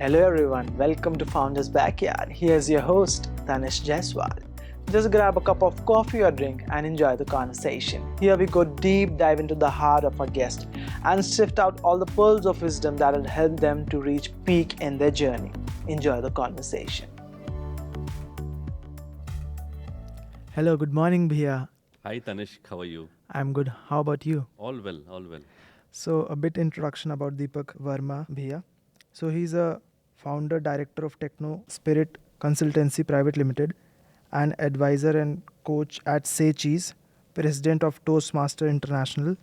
Hello everyone, welcome to Founders Backyard. Here's your host, Tanish Jaiswal. Just grab a cup of coffee or drink and enjoy the conversation. Here we go deep dive into the heart of our guest and sift out all the pearls of wisdom that will help them to reach peak in their journey. Enjoy the conversation. Hello, good morning, Bhaiya. Hi Tanishk, how are you? I'm good. How about you? All well, all well. So, a bit introduction about Deepak Varma, Bhaiya. So, he's a founder director of TechnoSpirit Consultancy Private Limited, an advisor and coach at SayCheese, president of Toastmasters International,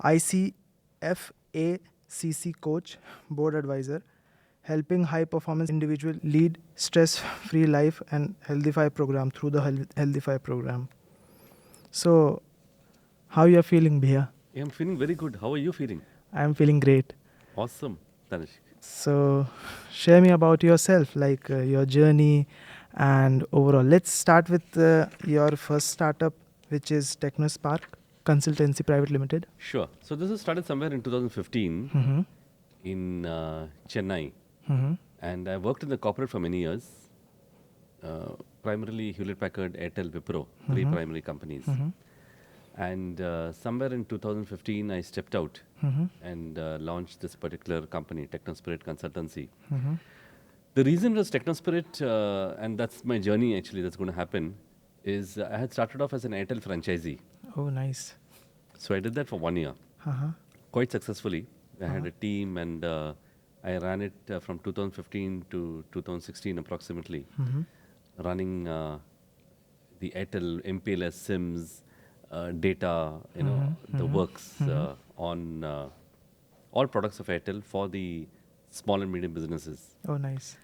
ICF ACC coach, board advisor, helping high performance individual lead stress free life and Healthify program through the Healthify program. So, how you are feeling, Bhaiya? I'm feeling very good. How are you feeling? I'm feeling great. Awesome, Tanishk. So, share me about yourself, like your journey and overall. Let's start with your first startup, which is TechnoSpark Consultancy Private Limited. Sure. So this was started somewhere in 2015 Mm-hmm. in Chennai. Mm-hmm. And I worked in the corporate for many years. Primarily Hewlett-Packard, Airtel, Wipro, three primary companies. Mm-hmm. And somewhere in 2015, I stepped out Mm-hmm. and launched this particular company, TechnoSpirit Consultancy. Mm-hmm. The reason was TechnoSpirit, and that's my journey actually that's going to happen, is I had started off as an Airtel franchisee. Oh, nice. So I did that for 1 year, Uh-huh. quite successfully. I had a team and I ran it from 2015 to 2016 approximately, Mm-hmm. running the Airtel MPLS SIMs, data, the works on all products of Airtel for the small and medium businesses. Oh, nice.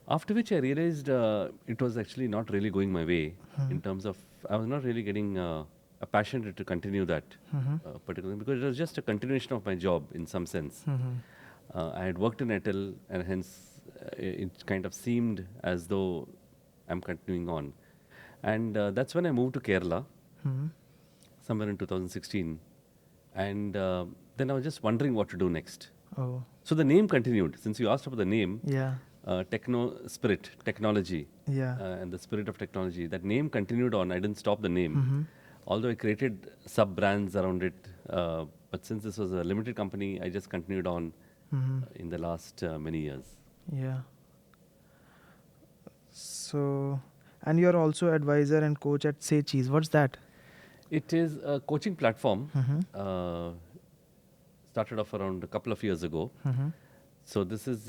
After which I realized it was actually not really going my way in terms of, I was not really getting a passion to continue that particularly because it was just a continuation of my job in some sense. I had worked in Airtel and hence it kind of seemed as though I'm continuing on. And that's when I moved to Kerala Mm-hmm. somewhere in 2016. And then I was just wondering what to do next. Oh, So the name continued. Since you asked about the name, yeah. TechnoSpirit, technology, Yeah. and the spirit of technology. That name continued on. I didn't stop the name, Mm-hmm. although I created sub-brands around it. But since this was a limited company, I just continued on Mm-hmm. in the last many years. Yeah. So, and you're also advisor and coach at SayCheese. What's that? It is a coaching platform. Mm-hmm. Started off around a couple of years ago. Mm-hmm. So this is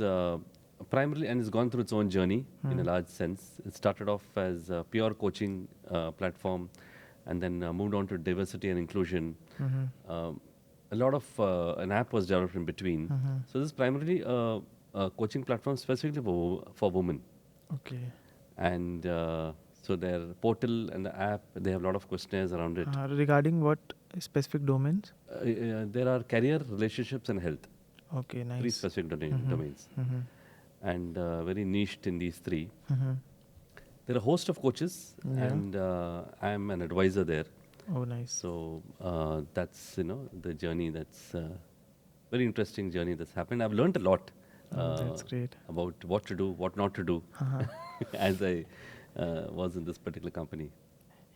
primarily, and it's gone through its own journey in a large sense. It started off as a pure coaching platform, and then moved on to diversity and inclusion. Mm-hmm. A lot of an app was developed in between. So this is primarily a coaching platform specifically for women. Okay. And so their portal and the app, they have a lot of questionnaires around it. Regarding what specific domains? There are career, relationships, and health. Okay, nice. Three specific domains. Mm-hmm. And very niched in these three. Mm-hmm. There are a host of coaches, Yeah. and I'm an advisor there. Oh, nice. So that's the journey. That's very interesting journey that's happened. I've learned a lot That's great. about what to do, what not to do, Uh-huh. as I was in this particular company.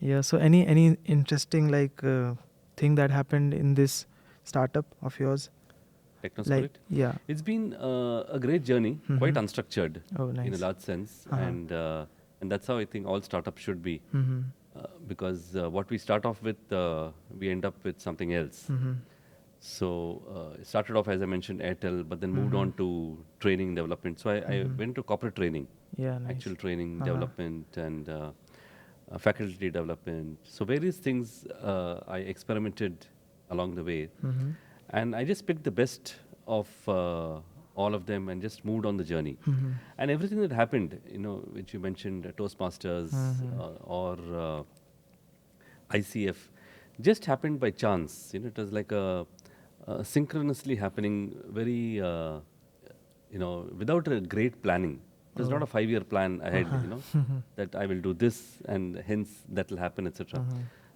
Yeah. So, any interesting thing that happened in this startup of yours? TechnoSpirit. Yeah. It's been a great journey, quite unstructured Oh, in a nice. large sense, Uh-huh. and that's how I think all startups should be. Mm-hmm. Because what we start off with, we end up with something else. Mm-hmm. So it started off, as I mentioned, Airtel, but then moved on to training development. So I went to corporate training, Yeah, nice. actual training, Uh-huh. development, and faculty development. So various things I experimented along the way. Mm-hmm. And I just picked the best of all of them and just moved on the journey. Mm-hmm. And everything that happened, which you mentioned, Toastmasters or ICF, just happened by chance. It was like a synchronously happening, very, without a great planning. There's not a 5-year plan ahead, that I will do this and hence that will happen, etc.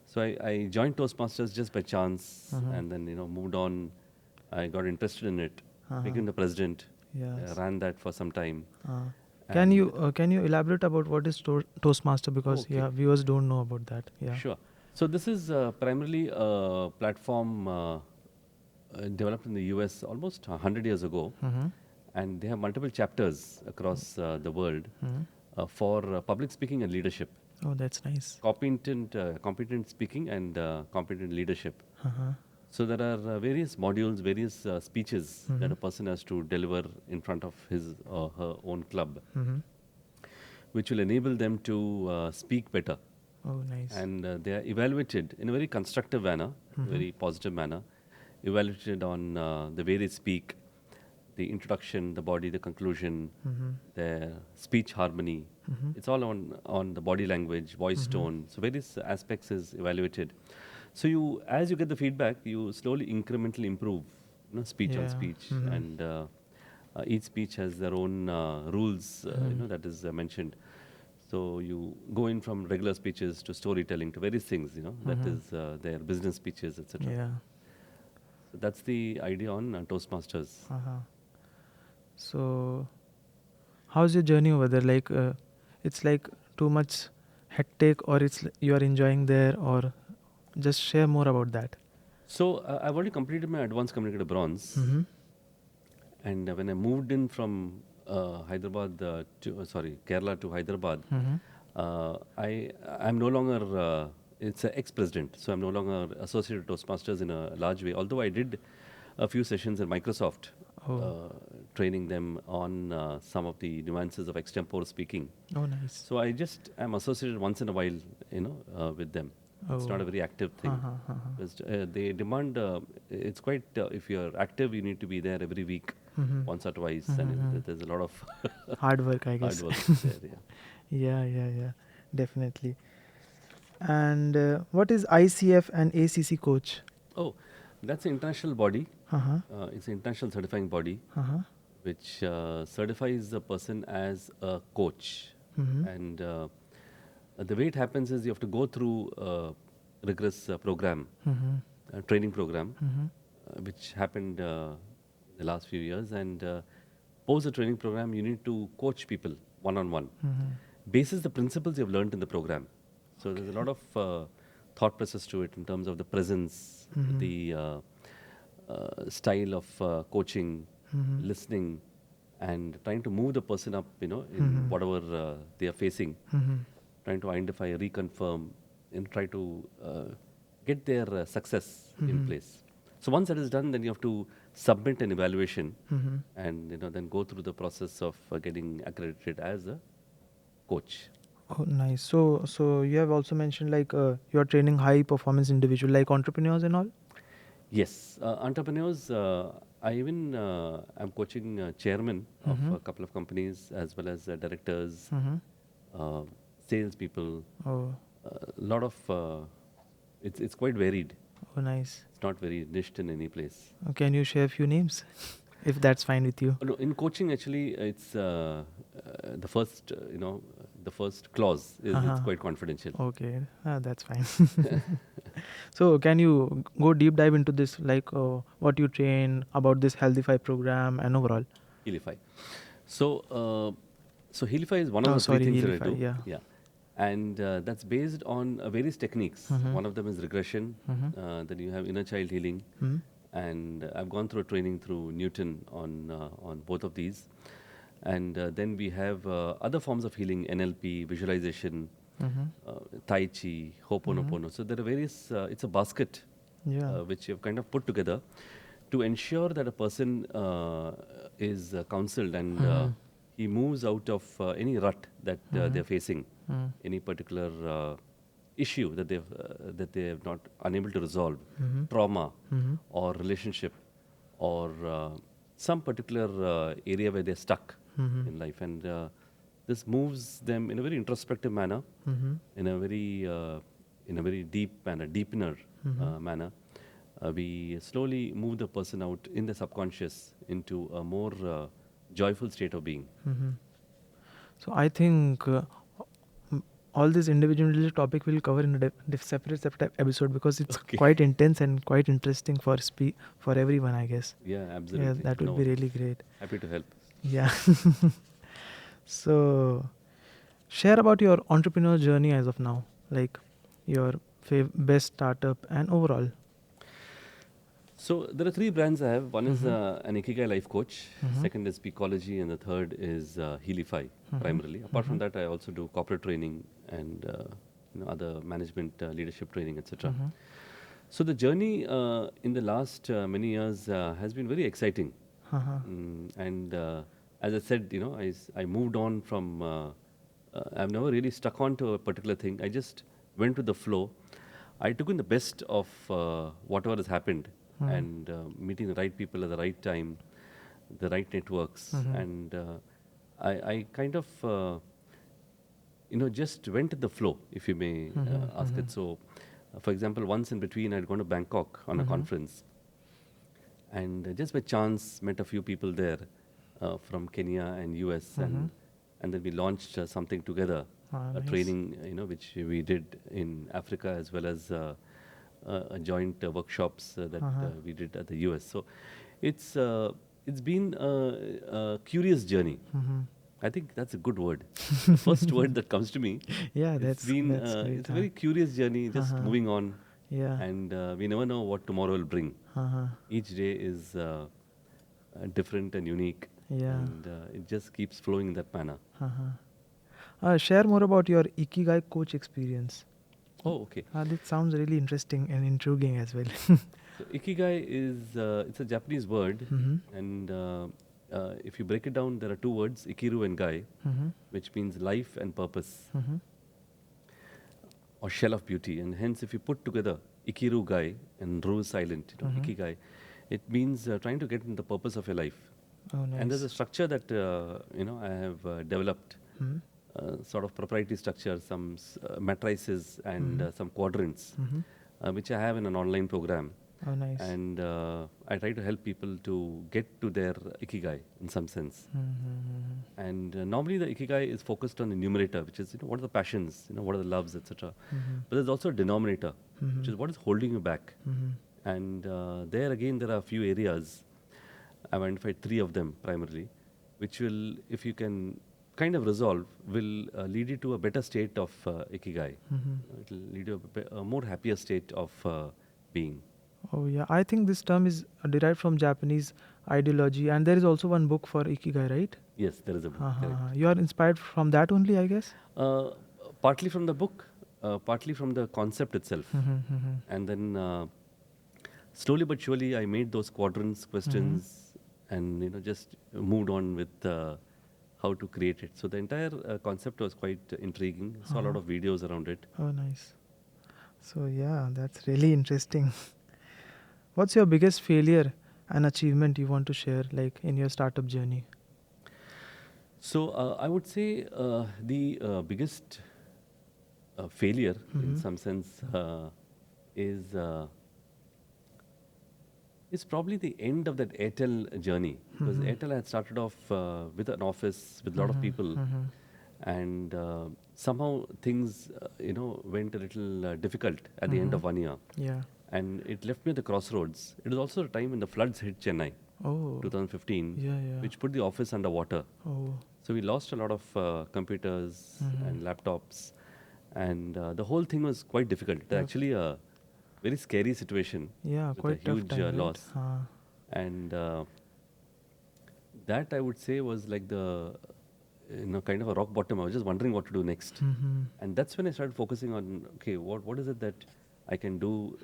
So I joined Toastmasters just by chance, and then moved on. I got interested in it, became the president, Yes. ran that for some time. Can And- you elaborate about what is Toastmaster, because Okay. viewers don't know about that. Yeah. Sure. So this is primarily a platform developed in the US almost 100 years ago, Mm-hmm. and they have multiple chapters across the world for public speaking and leadership. Oh, that's nice. Competent speaking and competent leadership. Uh-huh. So there are various modules, various speeches that a person has to deliver in front of his or her own club, Mm-hmm. which will enable them to speak better. Oh, nice. And they are evaluated in a very constructive manner, very positive manner, evaluated on the way they speak, the introduction, the body, the conclusion, their speech harmony. It's all on the body language, voice tone. So various aspects is evaluated. So you, as you get the feedback, you slowly incrementally improve, speech on Yeah. speech, and each speech has their own rules, that is mentioned. So you go in from regular speeches to storytelling to various things, that is their business speeches, etc. Yeah. So that's the idea on Toastmasters. Uh-huh. So, how's your journey over there? Like, it's like too much hectic, or you are enjoying there, or just share more about that. So I've already completed my advanced communicator bronze, Mm-hmm. and when I moved in from Kerala to Hyderabad, I'm no longer. It's an ex-president, so I'm no longer associated with Toastmasters in a large way. Although I did a few sessions in Microsoft, training them on some of the nuances of extempore speaking. Oh, nice. So I just am associated once in a while, with them. It's not a very active thing. Because, they demand. It's quite. If you're active, you need to be there every week, once or twice, and there's a lot of Hard work, I guess. hard work there. Yeah. Yeah. Definitely. And what is ICF and ACC coach? Oh, that's an international body. Uh-huh. It's an international certifying body, Uh-huh. which certifies a person as a coach. And the way it happens is you have to go through a rigorous program, a training program, which happened the last few years. And post the training program, you need to coach people one-on-one, basis the principles you've learned in the program. So there's a lot of thought process to it in terms of the presence, the style of coaching, listening, and trying to move the person up, in whatever they are facing, trying to identify, reconfirm, and try to get their success in place. So once that is done, then you have to submit an evaluation, and then go through the process of getting accredited as a coach. Oh, nice. So you have also mentioned like you are training high performance individual, like entrepreneurs and all. Yes, entrepreneurs. I even am coaching chairmen of a couple of companies, as well as directors, salespeople. Oh, A lot of. It's quite varied. oh, nice. It's not very niched in any place. Can you share a few names, if that's fine with you? No, in coaching, actually, it's the first. The first clause is it's quite confidential. Okay, that's fine. So can you go deep dive into this, like what you train, about this Healthify program, and overall? Healify. So Healify is one of the three things that I do. Yeah. And that's based on various techniques. One of them is regression. Then you have inner child healing. And I've gone through a training through Newton on both of these. And then we have other forms of healing: NLP, visualization, Tai Chi, Ho'oponopono. So there are various. It's a basket which you've kind of put together to ensure that a person is counseled and he moves out of any rut that they're facing, any particular issue that they have not unable to resolve, trauma or relationship, or some particular area where they're stuck in life, and this moves them in a very introspective manner, in a very deep manner, deepener manner. We slowly move the person out in the subconscious into a more joyful state of being. So I think all this individual topic we'll cover in a separate episode, because it's quite intense and quite interesting for everyone, I guess. Yeah, absolutely. Yeah, that would be really great. Happy to help. Yeah. So, share about your entrepreneurial journey as of now, like your best startup and overall. So there are three brands I have. One is Mm-hmm. an Ikigai life coach. Mm-hmm. Second is Peakology, and the third is Healify, primarily. Apart from that, I also do corporate training and other management leadership training, etc. Mm-hmm. So the journey in the last many years has been very exciting. Uh-huh. And as I said, I moved on from. I've never really stuck on to a particular thing. I just went with the flow. I took in the best of whatever has happened, and meeting the right people at the right time, the right networks, and I kind of just went with the flow, if you may ask it. So, for example, once in between, I'd gone to Bangkok on a conference, and just by chance met a few people there from Kenya and US, and then we launched something together, a Nice. training which we did in Africa, as well as a joint workshops that we did at the US. So it's been a curious journey. I think that's a good word. The first word that comes to me. Yeah, It's that's been great. it's a very curious journey, just moving on, Yeah. and we never know what tomorrow will bring. Uh-huh. Each day is different and unique, Yeah. and it just keeps flowing in that manner. Share more about your Ikigai coach experience. Oh, okay. That sounds really interesting and intriguing as well. So Ikigai is it's a Japanese word, Mm-hmm. and if you break it down, there are two words, Ikiru and Gai, Mm-hmm. which means life and purpose, Mm-hmm. or shell of beauty. And hence, if you put together Ikiru Gai and Ru is silent, Ikigai, it means trying to get in the purpose of your life. Oh, nice. And there's a structure that I have developed, sort of proprietary structure, some matrices and some quadrants, which I have in an online program. Oh, nice. And I try to help people to get to their ikigai in some sense. And normally the ikigai is focused on the numerator, which is what are the passions, what are the loves, etc. But there's also a denominator, which is what is holding you back. And there again, there are a few areas. I've identified 3 of them primarily, which will, if you can kind of resolve, will lead you to a better state of ikigai. It will lead you to a more happier state of being. Oh, yeah. I think this term is derived from Japanese ideology, and there is also one book for Ikigai, right? Yes, there is a book. Correct. You are inspired from that only, I guess? Partly from the book, partly from the concept itself. And then slowly but surely, I made those quadrants, questions, and just moved on with how to create it. So the entire concept was quite intriguing. Saw a lot of videos around it. Oh, nice. So, yeah, that's really interesting. What's your biggest failure and achievement you want to share, like in your startup journey? So I would say the biggest failure, in some sense, is probably the end of that Airtel journey, because Airtel had started off with an office with a lot of people, and somehow things went a little difficult at the end of 1 year. Yeah. And it left me at the crossroads. It was also a time when the floods hit Chennai, Oh. 2015, Yeah, yeah. which put the office under water. Oh. So we lost a lot of computers and laptops, and the whole thing was quite difficult. It was actually a very scary situation. Yeah, with quite a huge tough time, right? loss. And that, I would say, was like the kind of a rock bottom. I was just wondering what to do next. And that's when I started focusing on, okay, what is it that I can do,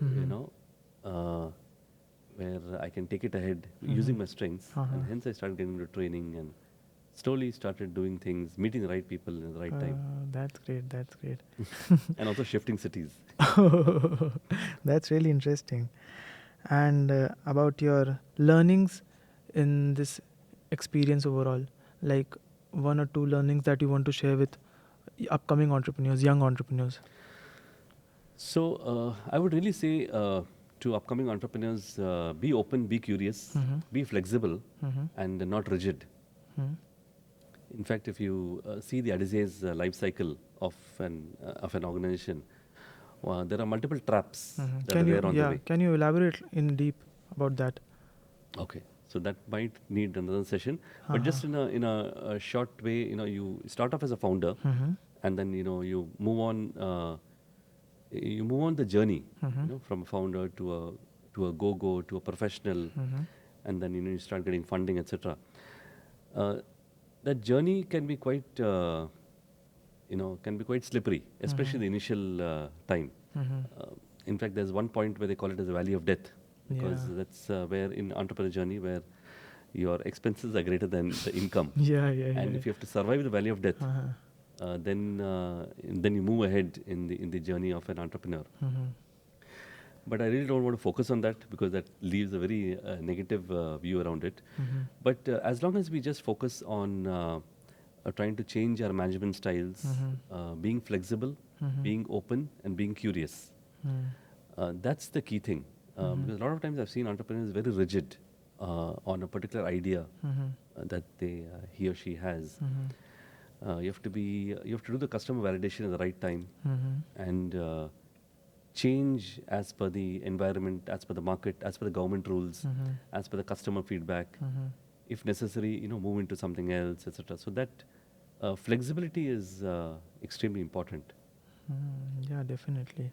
where I can take it ahead using my strengths. And hence I started getting into training and slowly started doing things, meeting the right people at the right time. That's great. That's great. And also shifting cities. That's really interesting. And about your learnings in this experience overall, like 1 or 2 learnings that you want to share with upcoming entrepreneurs, young entrepreneurs. So I would really say to upcoming entrepreneurs, be open, be curious, be flexible, and not rigid. In fact, if you see the Adize's life cycle of an organization, there are multiple traps that are there on the way. Can you elaborate in deep about that? Okay. So that might need another session. But just in a short way, you start off as a founder, and then you move on the journey, from a founder to a go to a professional, and then you start getting funding, etc. That journey can be quite slippery, especially the initial time. In fact, there's one point where they call it as the valley of death, because that's where in entrepreneurial journey where your expenses are greater than the income. And if you have to survive the valley of death, then you move ahead in the journey of an entrepreneur. But I really don't want to focus on that, because that leaves a very negative view around it. But as long as we just focus on trying to change our management styles, being flexible, being open, and being curious. That's the key thing. Because a lot of times I've seen entrepreneurs very rigid on a particular idea that he or she has. You have to do the customer validation at the right time, and change as per the environment, as per the market, as per the government rules, as per the customer feedback. If necessary, move into something else, etc. So that flexibility is extremely important. Yeah, definitely.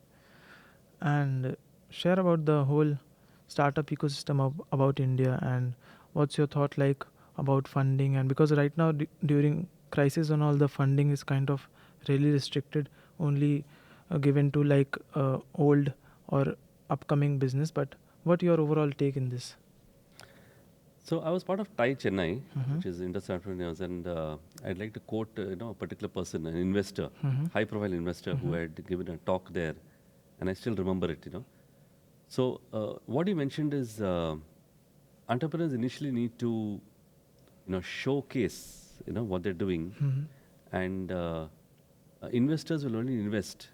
And share about the whole startup ecosystem about India, and what's your thought like about funding? And because right now during crisis and all, the funding is kind of really restricted, only given to like old or upcoming business. But what your overall take in this? So I was part of TIE Chennai, which is Industry Entrepreneurs, and I'd like to quote a particular person, an investor, high-profile investor, who had given a talk there, and I still remember it. So what he mentioned is entrepreneurs initially need to showcase what they're doing, and investors will only invest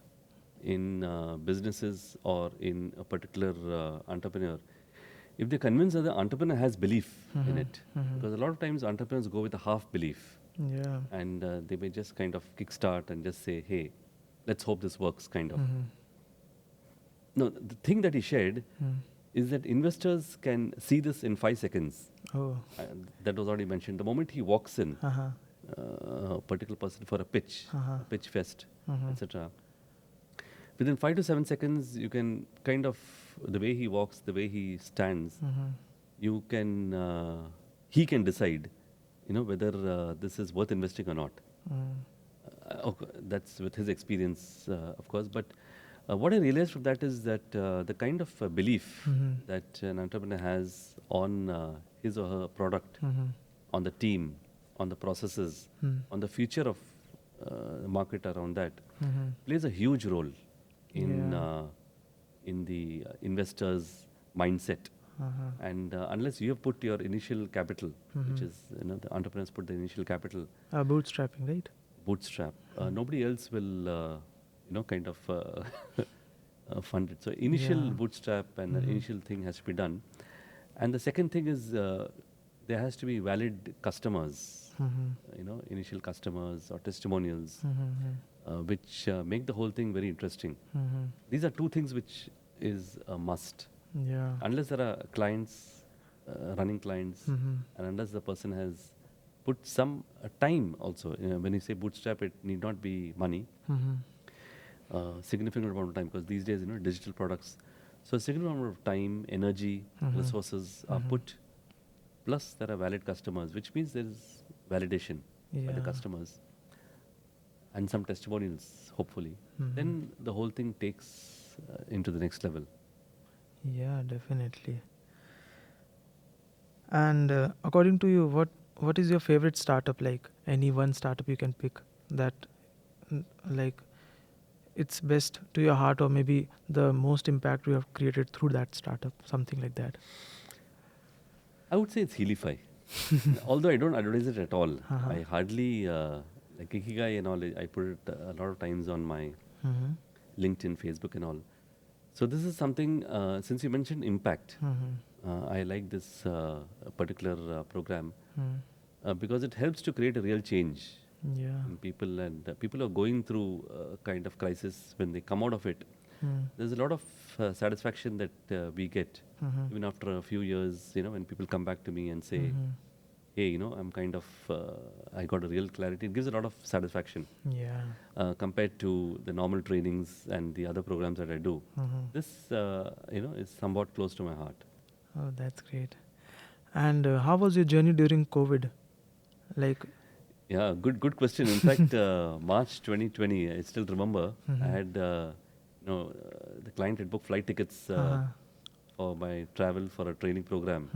in businesses or in a particular entrepreneur if they convince that the entrepreneur has belief in it. Because a lot of times entrepreneurs go with a half belief, and they may just kind of kickstart and just say, hey, let's hope this works, kind of. No, the thing that he shared is that investors can see this in 5 seconds. That was already mentioned. The moment he walks in, a particular person for a pitch fest, etc. Within 5 to 7 seconds, you can kind of, the way he walks, the way he stands, he can decide, whether this is worth investing or not. Okay, that's with his experience, of course. But what I realized from that is that the kind of belief that an entrepreneur has on his or her product, on the team, on the processes, on the future of the market around that, plays a huge role in the investor's mindset. And unless you have put your initial capital, which is the entrepreneurs put the initial capital, bootstrapping, right? Bootstrap. Nobody else will kind of fund it. So initial bootstrap and the initial thing has to be done. And the second thing is there has to be valid customers, initial customers or testimonials, which make the whole thing very interesting. These are two things which is a must. Unless there are clients, running clients, and unless the person has put some time also. When you say bootstrap, it need not be money. Significant amount of time, because these days, digital products. So a significant amount of time, energy, resources are put. Plus, there are valid customers, which means there is validation by the customers and some testimonials, hopefully. Then the whole thing takes into the next level. Yeah, definitely. And according to you, what is your favorite startup? Like any one startup you can pick that like it's best to your heart, or maybe the most impact you have created through that startup, something like that. I would say it's Healify. Although I don't advertise it at all. I hardly, like Ikigai and all, I put it a lot of times on my LinkedIn, Facebook and all. So this is something, since you mentioned impact, I like this particular program because it helps to create a real change in people, and people are going through a kind of crisis. When they come out of it, there's a lot of satisfaction that we get even after a few years, when people come back to me and say, hey, I'm kind of, I got a real clarity. It gives a lot of satisfaction. Yeah. Compared to the normal trainings and the other programs that I do. This, is somewhat close to my heart. Oh, that's great. And how was your journey during COVID? Like, Yeah, good question. In fact, March 2020, I still remember, I had, the client had booked flight tickets for my travel for a training program.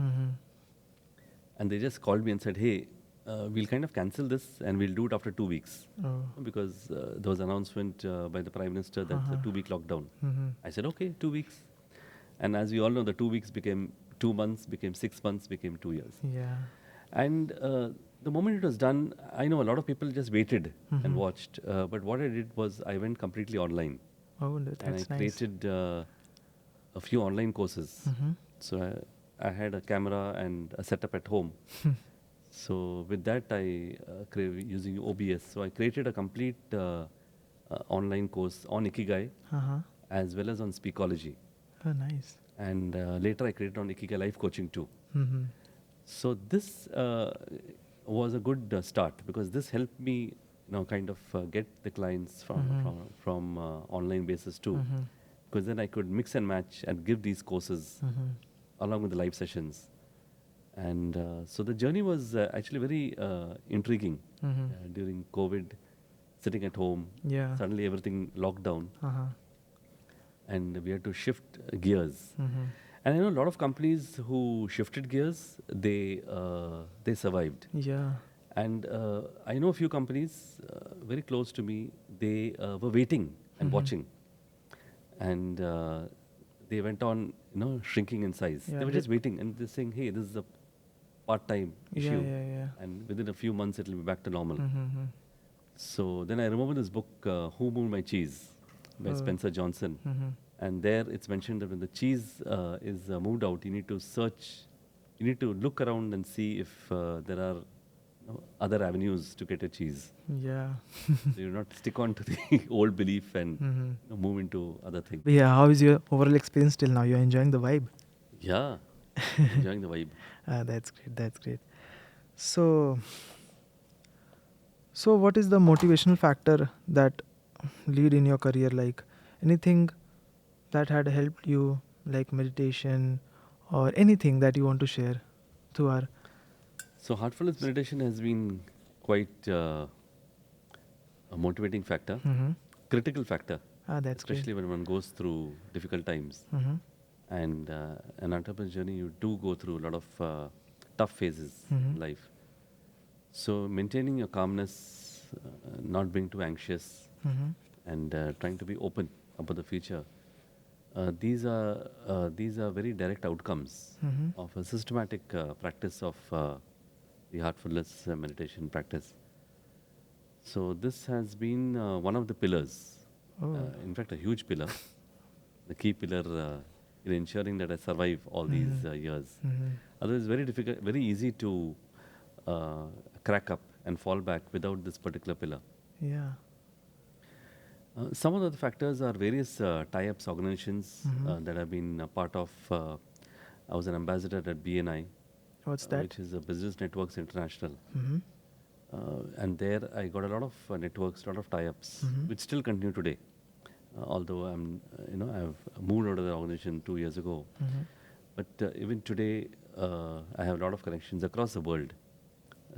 And they just called me and said, hey, we'll kind of cancel this and we'll do it after 2 weeks. oh. Because there was an announcement by the Prime Minister that it's a 2-week lockdown. I said, okay, 2 weeks. And as we all know, the 2 weeks became 2 months, became 6 months, became 2 years. Yeah. And the moment it was done, I know a lot of people just waited and watched. But what I did was I went completely online. Oh, that's And I nice. created a few online courses. So I had a camera and a setup at home. So with that, I using OBS. So I created a complete online course on Ikigai as well as on Speakology. Oh, nice. And later I created on Ikigai Life Coaching too. So this was a good start because this helped me, kind of get the clients from online basis too. Because then I could mix and match and give these courses along with the live sessions. And so the journey was actually very intriguing during COVID, sitting at home. Yeah. Suddenly everything locked down and we had to shift gears. And I know a lot of companies who shifted gears, they survived. Yeah. And I know a few companies very close to me, they were waiting and watching. And they went on, shrinking in size. Yeah, They were just waiting and they're saying, hey, this is a part-time issue. Yeah. And within a few months, it'll be back to normal. So then I remember this book, Who Moved My Cheese by Spencer Johnson. And there it's mentioned that when the cheese is moved out, you need to search, you need to look around and see if there are other avenues to get a cheese. Yeah. So you not stick on to the old belief and move into other things. But yeah, how is your overall experience till now? You're enjoying the vibe? Yeah, enjoying the vibe. That's great. That's great. So what is the motivational factor that lead in your career? Like anything that had helped you, like meditation or anything that you want to share to our... So heartfulness meditation has been quite a motivating factor, critical factor, That's especially when one goes through difficult times. And an entrepreneurial journey, you do go through a lot of tough phases in life. So maintaining your calmness, not being too anxious, and trying to be open about the future. These are very direct outcomes of a systematic practice of the heartfulness meditation practice. So this has been one of the pillars. In fact, a huge pillar, the key pillar in ensuring that I survive all these years. Otherwise, very difficult, very easy to crack up and fall back without this particular pillar. Yeah. Some of the factors are various tie-ups, organizations that I've been a part of. I was an ambassador at BNI. What's that? Which is a Business Networks International. And there I got a lot of networks, a lot of tie-ups, which still continue today. Although I've moved out of the organization 2 years ago. But even today, I have a lot of connections across the world.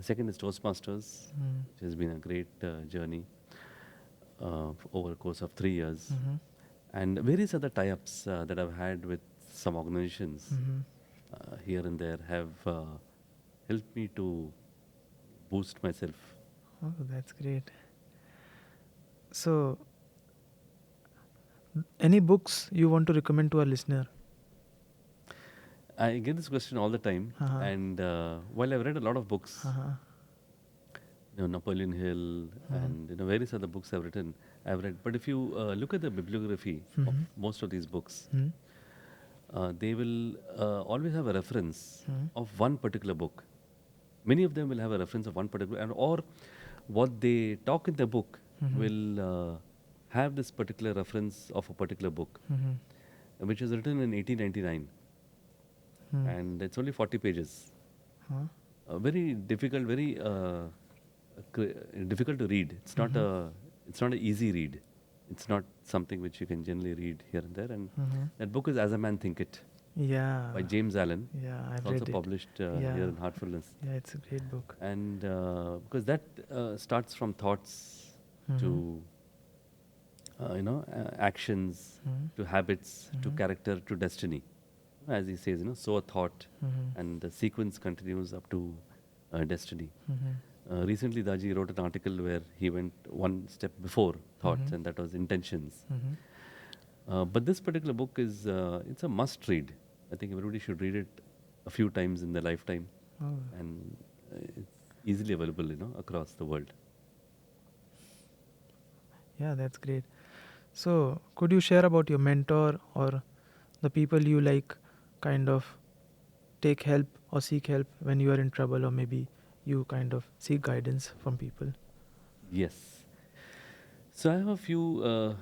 Second is Toastmasters, which has been a great journey over the course of 3 years. And various other tie-ups that I've had with some organizations here and there have helped me to boost myself. Oh, that's great. So, any books you want to recommend to our listener? I get this question all the time. And while I've read a lot of books, Napoleon Hill and various other books I've read. But if you look at the bibliography of most of these books, they will always have a reference of one particular book. Many of them will have a reference of one particular, or what they talk in the book will have this particular reference of a particular book, which was written in 1899, and it's only 40 pages. Huh? Very difficult, very difficult to read. It's not an easy read. It's not something which you can generally read here and there. And that book is As a Man Thinketh Yeah. by James Allen. Yeah, I've It's read also it. published Yeah. here in Heartfulness. Yeah, it's a great book. And because that starts from thoughts to actions, to habits, to character, to destiny. As he says, sow a thought, and the sequence continues up to destiny. Recently, Daji wrote an article where he went one step before thoughts, and that was intentions. But this particular book is it's a must read. I think everybody should read it a few times in their lifetime, and it's easily available, across the world. Yeah, that's great. So, could you share about your mentor or the people you like kind of take help or seek help when you are in trouble, or maybe you kind of seek guidance from people? Yes. So I have a few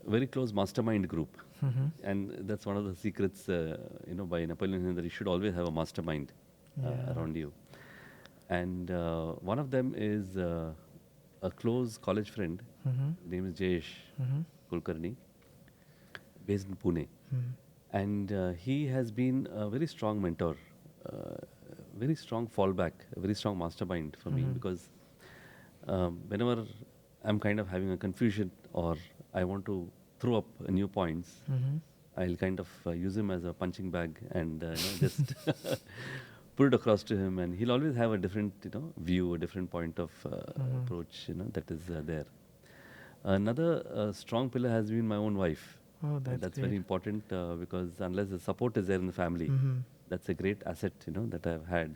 very close mastermind group, and that's one of the secrets, by Napoleon Hill, that you should always have a mastermind around you. And one of them is a close college friend. His name is Jayesh Kulkarni, based in Pune. And he has been a very strong mentor, very strong fallback, a very strong mastermind for me, because whenever I'm kind of having a confusion or I want to throw up new points, I'll kind of use him as a punching bag and just put it across to him, and he'll always have a different view, a different point of approach that is there. Another strong pillar has been my own wife. Oh, That's very important because unless the support is there in the family, that's a great asset that I've had.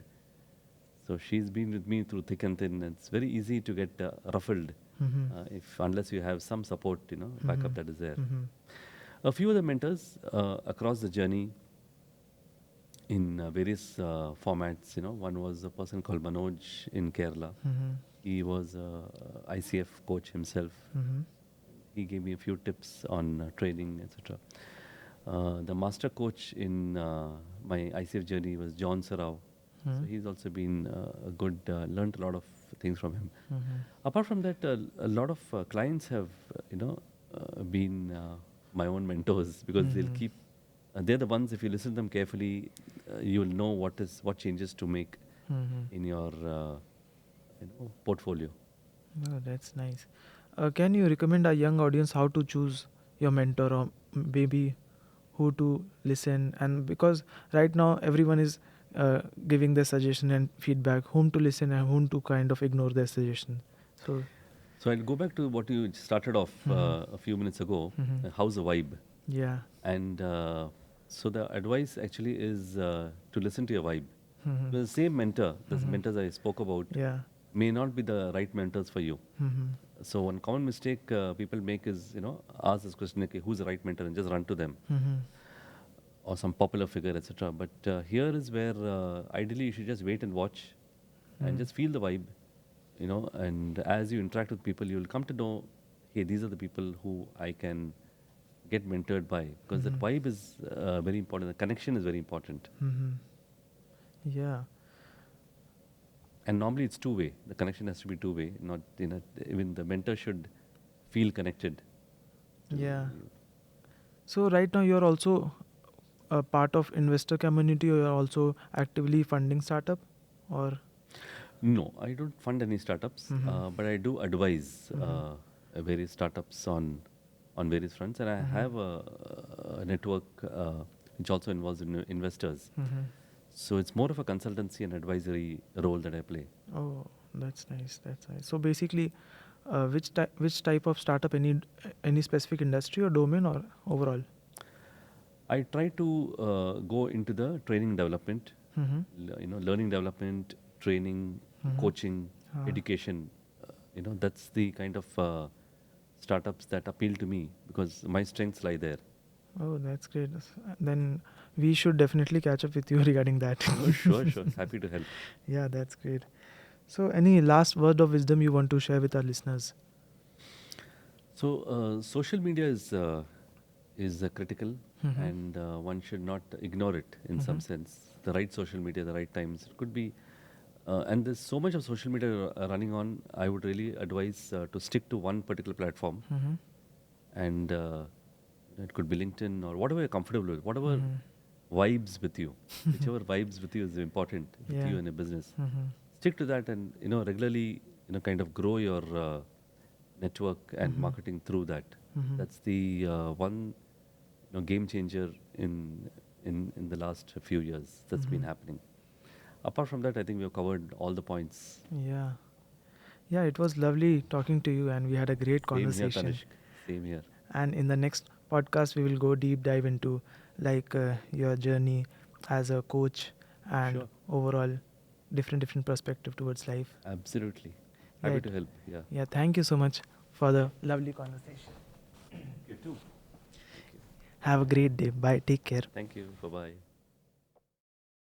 So she's been with me through thick and thin. It's very easy to get ruffled unless you have some support, backup that is there. A few of the mentors across the journey in various formats. One was a person called Manoj in Kerala. He was a ICF coach himself. He gave me a few tips on training, etc. The master coach in my ICF journey was John Sarao. So he's also been a good, learned a lot of things from him. Apart from that, a lot of clients have, been my own mentors, because they'll keep, they're the ones, if you listen to them carefully, you will know what changes to make in your portfolio. Oh, that's nice. Can you recommend our young audience how to choose your mentor, or maybe who to listen? And because right now everyone is giving their suggestion and feedback, whom to listen and whom to kind of ignore their suggestion. So I'll go back to what you started off a few minutes ago. How's the vibe? Yeah. And so the advice actually is to listen to your vibe. The same mentor, the mentors I spoke about, may not be the right mentors for you. So one common mistake people make is, ask this question, okay, who's the right mentor, and just run to them, or some popular figure, etc. But here is where ideally you should just wait and watch, and just feel the vibe, and as you interact with people, you will come to know, hey, these are the people who I can get mentored by, because that vibe is very important. The connection is very important. Yeah. And normally it's two-way. The connection has to be two-way. Not, even the mentor should feel connected. Yeah. So right now you're also a part of investor community, or you're also actively funding startup, or? No, I don't fund any startups, but I do advise various startups on various fronts, and I have a network which also involves investors. So it's more of a consultancy and advisory role that I play. Oh, that's nice. That's nice. So basically, which type of startup? Any specific industry or domain, or overall? I try to go into the training development, learning development, training, coaching, education. That's the kind of startups that appeal to me, because my strengths lie there. Oh, that's great. Then we should definitely catch up with you regarding that. Oh, sure. Happy to help. Yeah, that's great. So any last word of wisdom you want to share with our listeners? So social media is critical, and one should not ignore it in some sense. The right social media, the right times. It could be, and there's so much of social media running on. I would really advise to stick to one particular platform, and it could be LinkedIn or whatever you're comfortable with, whatever vibes with you, whichever vibes with you is important with Yeah. you in a business. Stick to that, and regularly kind of grow your network and marketing through that. That's the one game changer in the last few years that's been happening. Apart from that, I think we have covered all the points. Yeah. Yeah, it was lovely talking to you, and we had a great Same here, conversation. Tanishq. Same here. And in the next podcast, we will go deep dive into like your journey as a coach and Sure. overall different perspective towards life. Absolutely. Yeah, Happy it- to help. Yeah. Yeah, thank you so much for the lovely conversation. You too. Have a great day. Bye. Take care. Thank you. Bye bye.